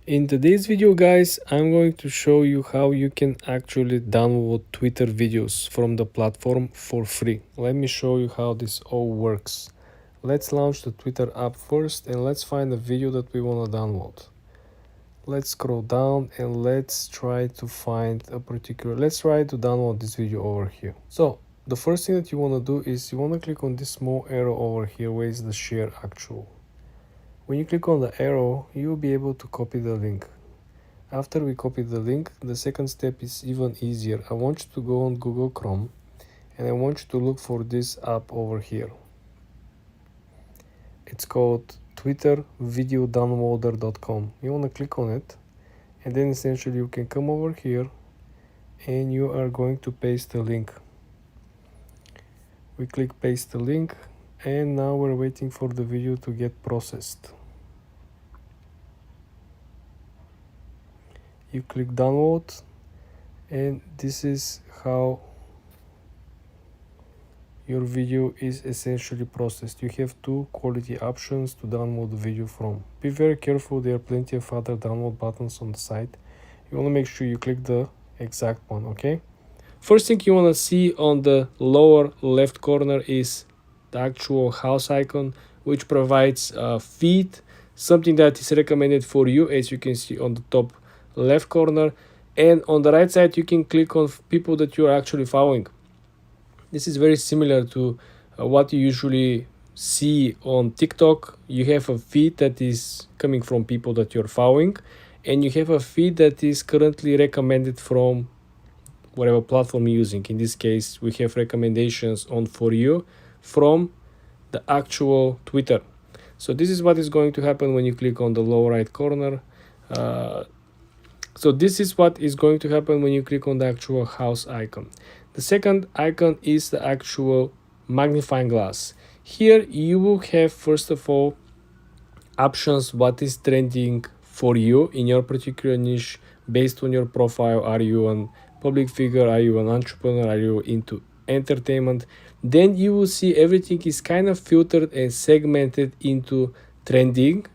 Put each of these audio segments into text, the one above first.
In today's video, guys, I'm going to show you how you can actually download Twitter videos from the platform for free. Let me show you how this all works. Let's launch the Twitter app first and let's find the video that we want to download. Let's scroll down and let's try to download this video over here. So the first thing that you want to do is you want to click on this small arrow over here where is the share actual. When you click on the arrow, you'll be able to copy the link. After we copy the link, the second step is even easier. I want you to go on Google Chrome and I want you to look for this app over here. It's called twittervideodownloader.com. You want to click on it and then essentially you can come over here and you are going to paste the link. We click paste the link and now we're waiting for the video to get processed. You click download and this is how your video is essentially processed. You have two quality options to download the video from. Be very careful, there are plenty of other download buttons on the site. You want to make sure you click the exact one, okay? First thing you want to see on the lower left corner is the actual house icon, which provides a feed, something that is recommended for you, as you can see on the top left corner. And on the right side, you can click on people that you are actually following. This is very similar to what you usually see on TikTok. You have a feed that is coming from people that you're following, and you have a feed that is currently recommended from whatever platform you're using. In this case, we have recommendations on For You from the actual Twitter. So this is what is going to happen when you click on the lower right corner. So this is what is going to happen when you click on the actual house icon. The second icon is the actual magnifying glass. Here you will have, first of all, options what is trending for you in your particular niche based on your profile. Are you a public figure? Are you an entrepreneur? Are you into entertainment? Then you will see everything is kind of filtered and segmented into trending.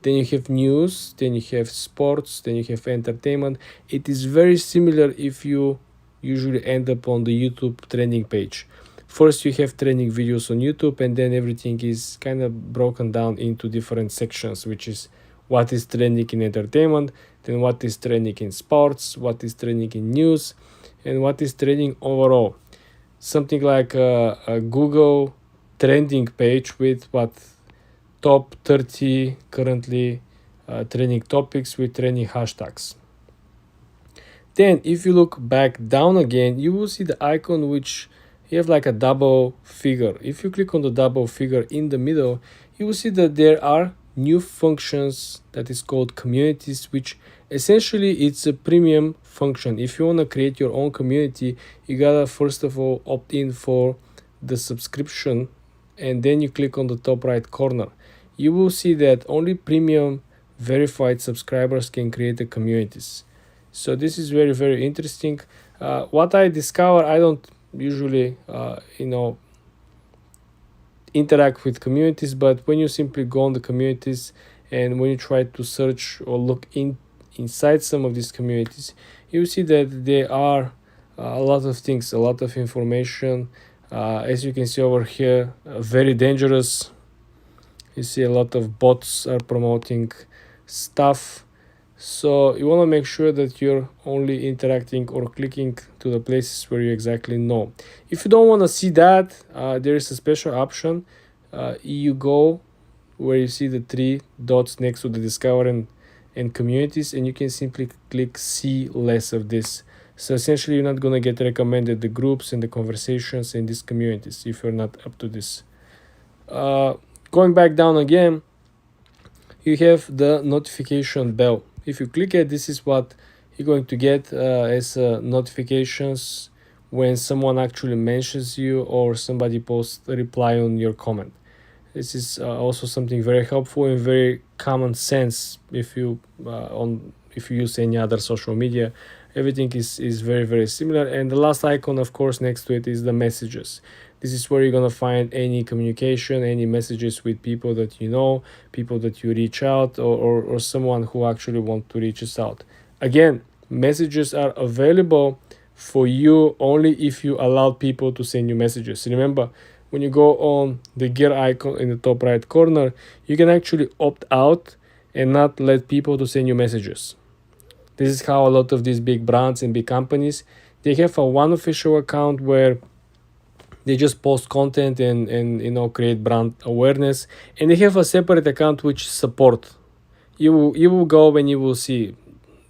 Then you have news, then you have sports, then you have entertainment. It is very similar if you usually end up on the YouTube trending page. First you have trending videos on YouTube and then everything is kind of broken down into different sections, which is what is trending in entertainment, then what is trending in sports, what is trending in news, and what is trending overall. Something like a Google trending page with top 30 currently trending topics with trending hashtags. Then if you look back down again, you will see the icon which you have like a double figure. If you click on the double figure in the middle, you will see that there are new functions that is called communities, which essentially it's a premium function. If you want to create your own community, you gotta first of all opt in for the subscription and then you click on the top right corner. You will see that only premium verified subscribers can create the communities. So this is very, very interesting. What I discover, I don't usually interact with communities, but when you simply go on the communities and when you try to search or look inside some of these communities, you see that there are a lot of things, a lot of information. As you can see over here, very dangerous. You see a lot of bots are promoting stuff. So you want to make sure that you're only interacting or clicking to the places where you exactly know. If you don't want to see that, there is a special option. You go where you see the three dots next to the Discover and Communities, and you can simply click see less of this. So essentially you're not going to get recommended the groups and the conversations in these communities if you're not up to this. Going back down again, you have the notification bell. If you click it, this is what you're going to get as notifications when someone actually mentions you or somebody posts a reply on your comment. This is also something very helpful and very common sense if you use any other social media. Everything is very, very similar. And the last icon, of course, next to it is the messages. This is where you're gonna find any communication, any messages with people that you know, people that you reach out, or someone who actually want to reach us out. Again, messages are available for you only if you allow people to send you messages. Remember, when you go on the gear icon in the top right corner, you can actually opt out and not let people to send you messages. This is how a lot of these big brands and big companies, they have a one official account where they just post content and create brand awareness, and they have a separate account which support. You will go and you will see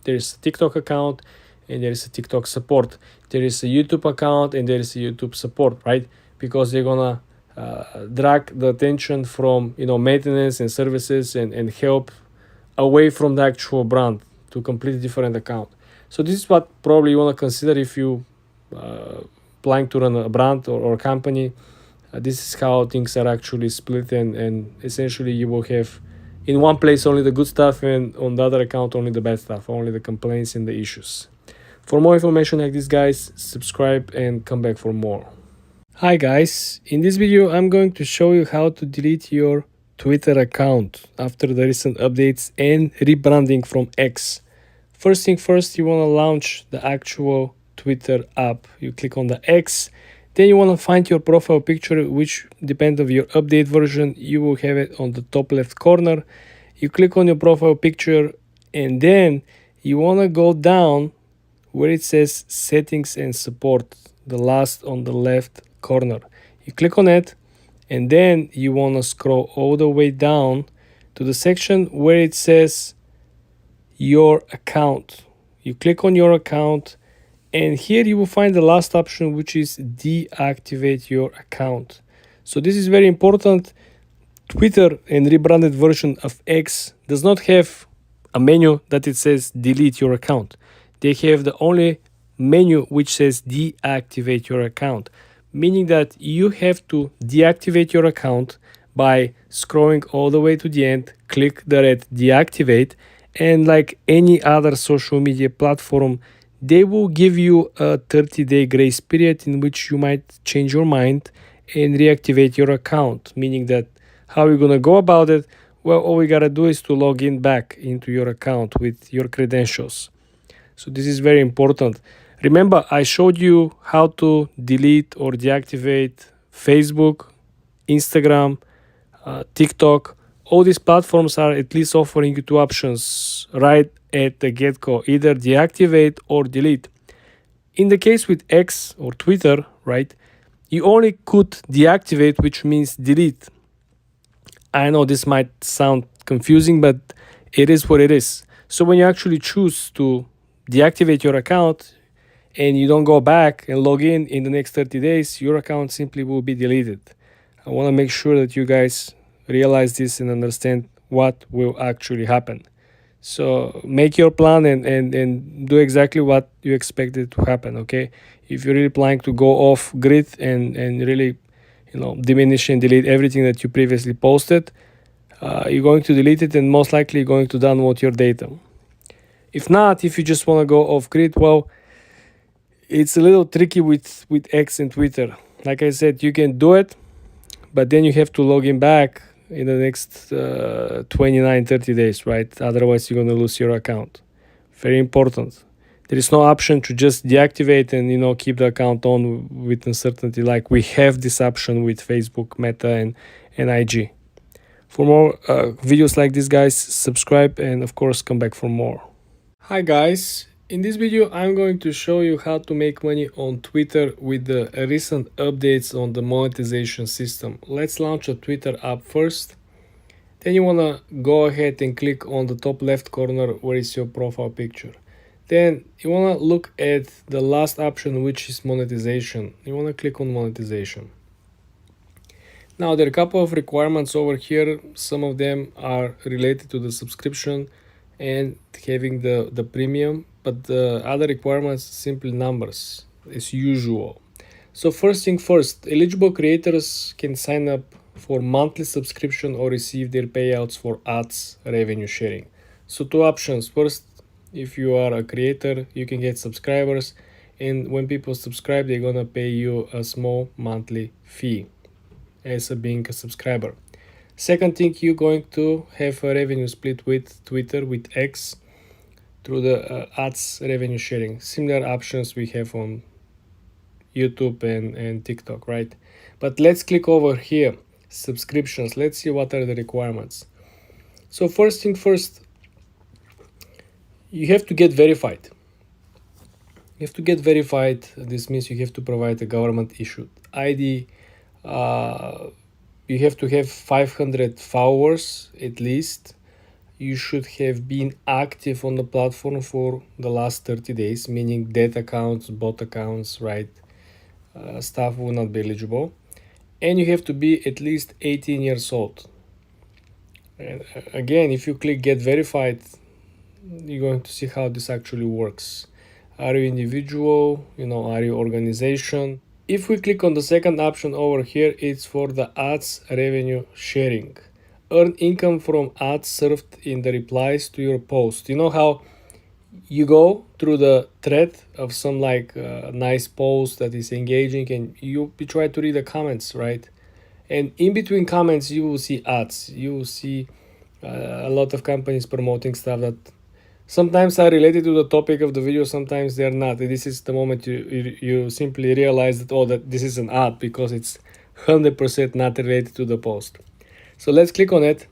there's a TikTok account and there is a TikTok support. There is a YouTube account and there is a YouTube support, right? Because they're gonna drag the attention from maintenance and services and help away from the actual brand to a completely different account. So this is what probably you want to consider if you planning to run a brand or company. This is how things are actually split, and essentially you will have in one place only the good stuff, and on the other account only the bad stuff, only the complaints and the issues. For more information like this, guys, subscribe and come back for more. Hi guys, in this video I'm going to show you how to delete your Twitter account after the recent updates and rebranding from X. First thing first, you want to launch the actual Twitter app. You click on the X, then you want to find your profile picture, which depends on your update version. You will have it on the top left corner. You click on your profile picture, and then you want to go down where it says settings and support, the last on the left corner. You click on it, and then you want to scroll all the way down to the section where it says your account. You click on your account, and here you will find the last option, which is deactivate your account. So this is very important. Twitter and rebranded version of X does not have a menu that it says delete your account. They have the only menu which says deactivate your account, meaning that you have to deactivate your account by scrolling all the way to the end, click the red deactivate, and like any other social media platform, they will give you a 30-day grace period in which you might change your mind and reactivate your account, meaning that how you're going to go about it, well, all we got to do is to log in back into your account with your credentials. So this is very important. Remember, I showed you how to delete or deactivate Facebook, Instagram, TikTok. All these platforms are at least offering you two options right at the get-go, either deactivate or delete. In the case with X or Twitter, right, you only could deactivate, which means delete. I know this might sound confusing, but it is what it is. So when you actually choose to deactivate your account and you don't go back and log in the next 30 days, your account simply will be deleted. I want to make sure that you guys realize this and understand what will actually happen. So make your plan and do exactly what you expected to happen, okay? If you're really planning to go off grid and really, diminish and delete everything that you previously posted, you're going to delete it and most likely going to download your data. If not, if you just want to go off grid, well, it's a little tricky with X and Twitter. Like I said, you can do it, but then you have to log in back in the next 29-30 days, right? Otherwise you're going to lose your account. Very important. There is no option to just deactivate and keep the account on with uncertainty like we have this option with Facebook, Meta, and IG. For more videos like this, guys, subscribe and of course come back for more. Hi guys, in this video I'm going to show you how to make money on Twitter with the recent updates on the monetization system. Let's launch a Twitter app first. Then you want to go ahead and click on the top left corner where is your profile picture. Then you want to look at the last option, which is monetization. You want to click on monetization. Now there are a couple of requirements over here. Some of them are related to the subscription and having the premium, but the other requirements simply numbers as usual. So first thing first, eligible creators can sign up for monthly subscription or receive their payouts for ads revenue sharing. So two options. First, if you are a creator, you can get subscribers, and when people subscribe, they're gonna pay you a small monthly fee as being a subscriber. Second thing, you're going to have a revenue split with Twitter, with X, through the ads revenue sharing. Similar options we have on YouTube and TikTok, right? But let's click over here, subscriptions. Let's see what are the requirements. So first thing first, you have to get verified. You have to get verified. This means you have to provide a government issued ID. You have to have 500 followers at least. You should have been active on the platform for the last 30 days, meaning dead accounts, bot accounts, right? Stuff will not be eligible. And you have to be at least 18 years old. And again, if you click get verified, you're going to see how this actually works. Are you individual? Are you organization? If we click on the second option over here, it's for the ads revenue sharing. Earn income from ads served in the replies to your post. You know how you go through the thread of some nice post that is engaging, and you try to read the comments, right? And in between comments, you will see ads. You will see a lot of companies promoting stuff that sometimes are related to the topic of the video, sometimes they're not. This is the moment you simply realize that this is an ad because it's 100% not related to the post. So let's click on it.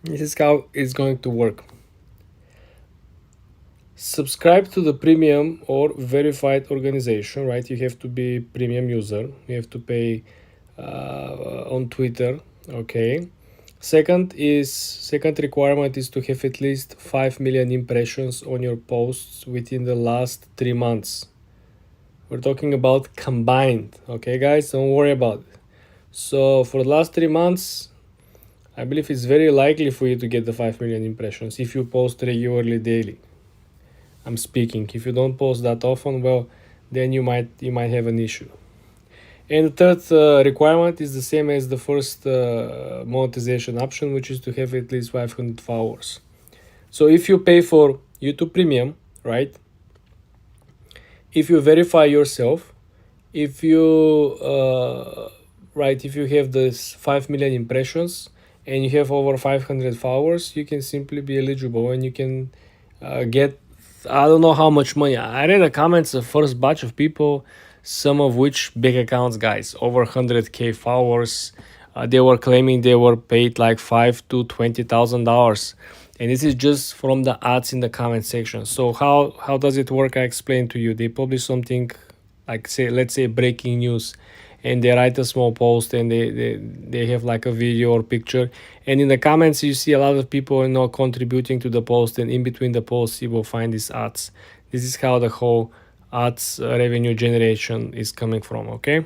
This is how it's going to work. Subscribe to the premium or verified organization, right? You have to be premium user. You have to pay on Twitter, okay? Second requirement is to have at least 5 million impressions on your posts within the last 3 months. We're talking about combined, okay guys? Don't worry about it. So for the last 3 months, I believe it's very likely for you to get the 5 million impressions if you post regularly daily. I'm speaking. If you don't post that often, well, then you might have an issue. And the third requirement is the same as the first monetization option, which is to have at least 500 followers. So if you pay for YouTube Premium, right? If you verify yourself, if you have this 5 million impressions and you have over 500 followers, you can simply be eligible and you can get, I don't know how much money. I read the comments of first batch of people, some of which big accounts, guys, over 100k followers. They were claiming they were paid like $5,000 to $20,000, and this is just from the ads in the comment section. So how does it work? I explained to you. They publish something like, let's say breaking news, and they write a small post and they have like a video or picture, and in the comments you see a lot of people contributing to the post, and in between the posts you will find these ads. This is how the whole ads revenue generation is coming from, okay?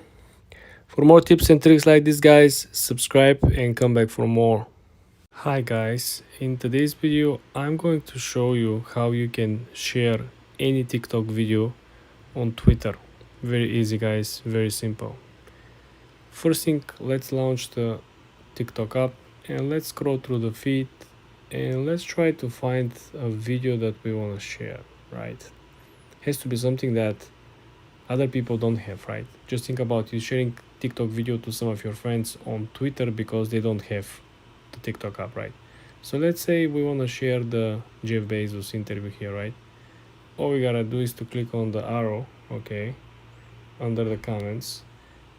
For more tips and tricks like this, guys, subscribe and come back for more. Hi guys, in today's video I'm going to show you how you can share any TikTok video on Twitter. Very easy, guys, very simple. First thing, let's launch the TikTok app and let's scroll through the feed and let's try to find a video that we want to share, right? It has to be something that other people don't have, right? Just think about you sharing TikTok video to some of your friends on Twitter because they don't have the TikTok app, right? So let's say we want to share the Jeff Bezos interview here, right? All we gotta do is to click on the arrow, okay, under the comments,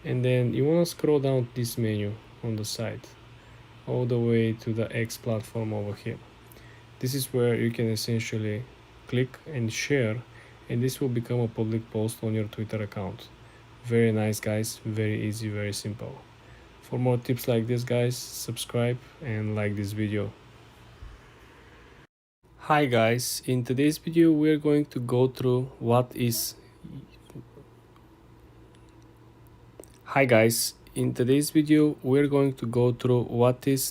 and then you want to scroll down this menu on the side all the way to the X platform over here. This is where you can essentially click and share, and this will become a public post on your Twitter account. Very nice, guys, very easy, very simple. For more tips like this, guys, subscribe and like this video. Hi guys, in today's video we're going to go through what is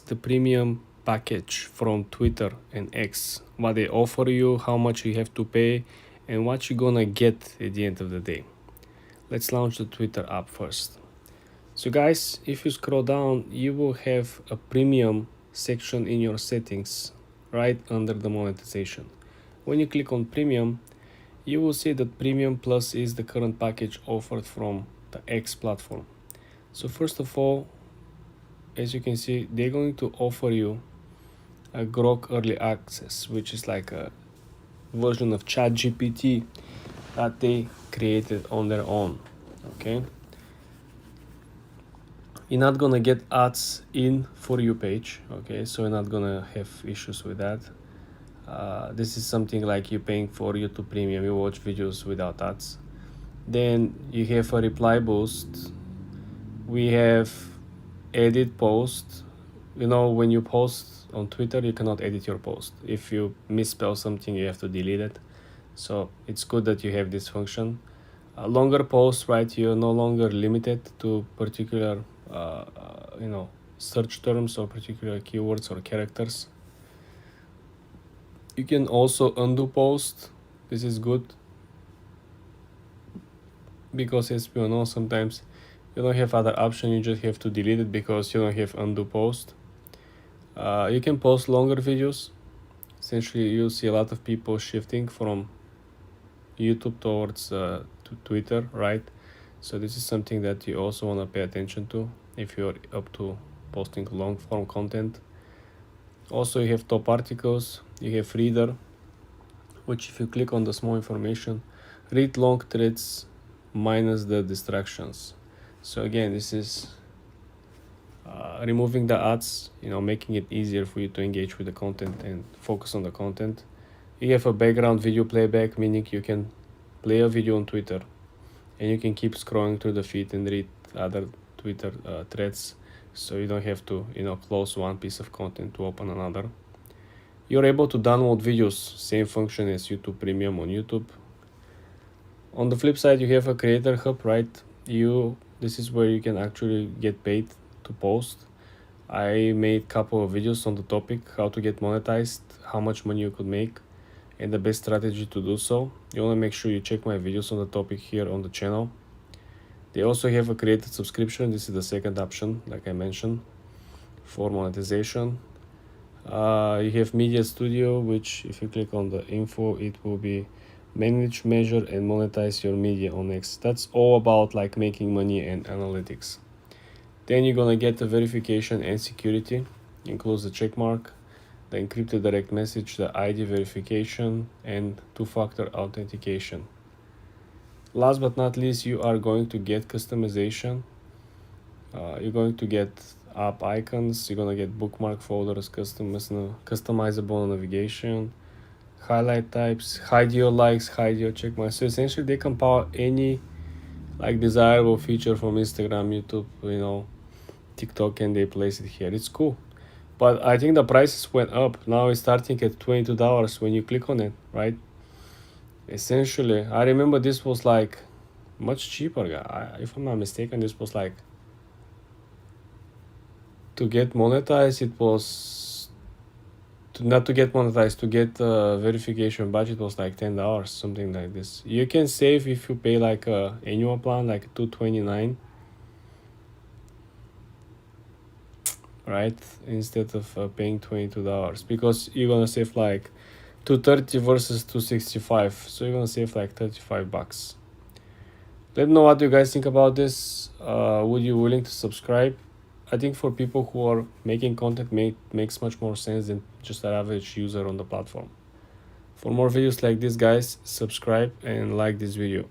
the premium package from Twitter and X, what they offer you, how much you have to pay, and what you're gonna get at the end of the day. Let's launch the Twitter app first. So guys, if you scroll down, you will have a premium section in your settings right under the monetization. When you click on premium, you will see that Premium Plus is the current package offered from the X platform. So first of all, as you can see, they're going to offer you a Grok Early Access, which is like a version of ChatGPT that they created on their own. Okay, you're not gonna get ads in For You page. Okay, so you're not gonna have issues with that. This is something like you paying for YouTube Premium. You watch videos without ads. Then you have a reply boost. We have edit post. You know, when you post on Twitter, you cannot edit your post. If you misspell something, you have to delete it. So it's good that you have this function. Longer posts, right? You're no longer limited to particular, search terms or particular keywords or characters. You can also undo post. This is good because, as we know, sometimes you don't have other option. You just have to delete it because you don't have undo post. You can post longer videos. Essentially, you'll see a lot of people shifting from YouTube towards to Twitter, right? So this is something that you also want to pay attention to if you're up to posting long form content. Also, you have top articles, you have reader, which if you click on the small information, read long threads minus the distractions. So again, this is removing the ads, making it easier for you to engage with the content and focus on the content. You have a background video playback, meaning you can play a video on Twitter and you can keep scrolling through the feed and read other Twitter threads, so you don't have to close one piece of content to open another. You're able to download videos, same function as YouTube Premium on YouTube. On the flip side, you have a creator hub, right? This is where you can actually get paid to post. I made a couple of videos on the topic, how to get monetized, how much money you could make, and the best strategy to do so. You want to make sure you check my videos on the topic here on the channel. They also have a created subscription. This is the second option, like I mentioned, for monetization. You have Media Studio, which if you click on the info, it will be manage, measure, and monetize your media on X. That's all about like making money and analytics. Then you're gonna get the verification and security, includes the check mark, the encrypted direct message, the ID verification, and two-factor authentication. Last but not least, you are going to get customization. You're going to get app icons, you're going to get bookmark folders, customizable navigation, highlight types, hide your likes, hide your check marks. So essentially they compile any like desirable feature from Instagram, YouTube, TikTok, and they place it here. It's cool. But I think the prices went up. Now it's starting at $22 when you click on it, right? Essentially, I remember this was like much cheaper. If I'm not mistaken, this was like, to get monetized, it was not to get monetized, to get verification budget was like $10, something like this. You can save if you pay like a annual plan, like $229, right, instead of paying $22, because you're gonna save like $230 versus $265, so you're gonna save like $35. Let me know what you guys think about this. Would you willing to subscribe? I think for people who are making content, makes much more sense than just an average user on the platform. For more videos like this, guys, subscribe and like this video.